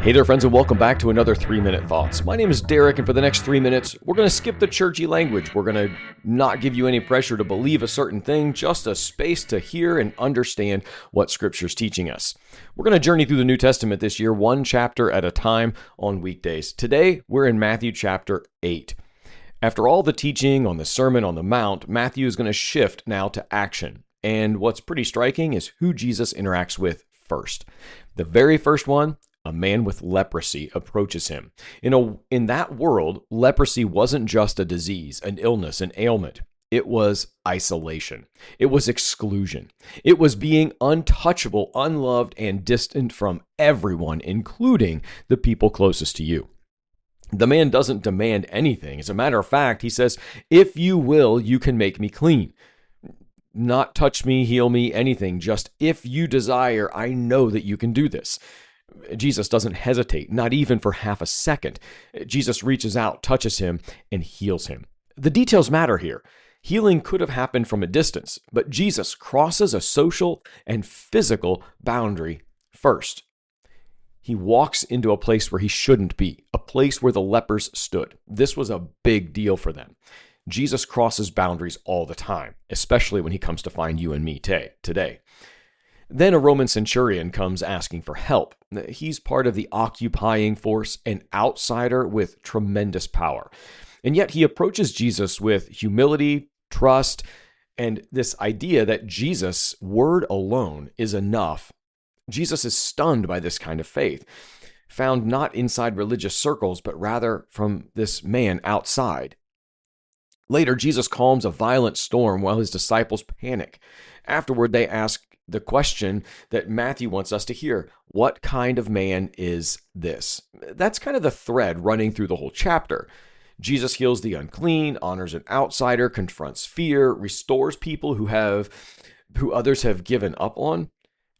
Hey there, friends, and welcome back to another 3-Minute Thoughts. My name is Derek, and for the next 3 minutes, we're going to skip the churchy language. We're going to not give you any pressure to believe a certain thing, just a space to hear and understand what Scripture's teaching us. We're going to journey through the New Testament this year, one chapter at a time on weekdays. Today, we're in Matthew chapter 8. After all the teaching on the Sermon on the Mount, Matthew is going to shift now to action. And what's pretty striking is who Jesus interacts with first. The very first one, a man with leprosy approaches him. In that world, leprosy wasn't just a disease, an illness, an ailment. It was isolation. It was exclusion. It was being untouchable, unloved, and distant from everyone, including the people closest to you. The man doesn't demand anything. As a matter of fact, he says, "If you will, you can make me clean." Not touch me, heal me, anything. Just if you desire, I know that you can do this. Jesus doesn't hesitate, not even for half a second. Jesus reaches out, touches him, and heals him. The details matter here. Healing could have happened from a distance, but Jesus crosses a social and physical boundary first. He walks into a place where he shouldn't be, a place where the lepers stood. This was a big deal for them. Jesus crosses boundaries all the time, especially when he comes to find you and me today. Then a Roman centurion comes asking for help. He's part of the occupying force, an outsider with tremendous power. And yet he approaches Jesus with humility, trust, and this idea that Jesus' word alone is enough. Jesus is stunned by this kind of faith, found not inside religious circles, but rather from this man outside. Later, Jesus calms a violent storm while his disciples panic. Afterward, they ask the question that Matthew wants us to hear: what kind of man is this? That's kind of the thread running through the whole chapter. Jesus heals the unclean, honors an outsider, confronts fear, restores people who others have given up on.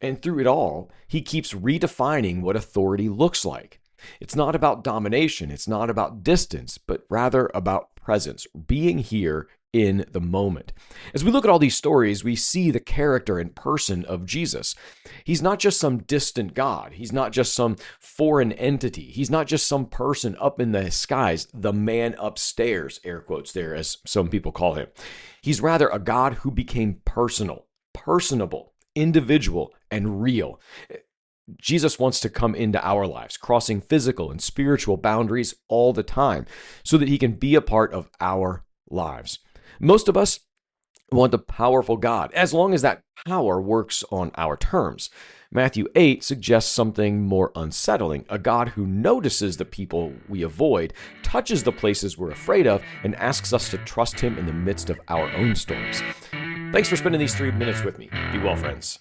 And through it all, he keeps redefining what authority looks like. It's not about domination, it's not about distance, but rather about presence, being here in the moment. As we look at all these stories, we see the character and person of Jesus. He's not just some distant God. He's not just some foreign entity. He's not just some person up in the skies, the man upstairs, air quotes there, as some people call him. He's rather a God who became personal, personable, individual, and real. Jesus wants to come into our lives, crossing physical and spiritual boundaries all the time so that he can be a part of our lives. Most of us want a powerful God, as long as that power works on our terms. Matthew 8 suggests something more unsettling, a God who notices the people we avoid, touches the places we're afraid of, and asks us to trust him in the midst of our own storms. Thanks for spending these 3 minutes with me. Be well, friends.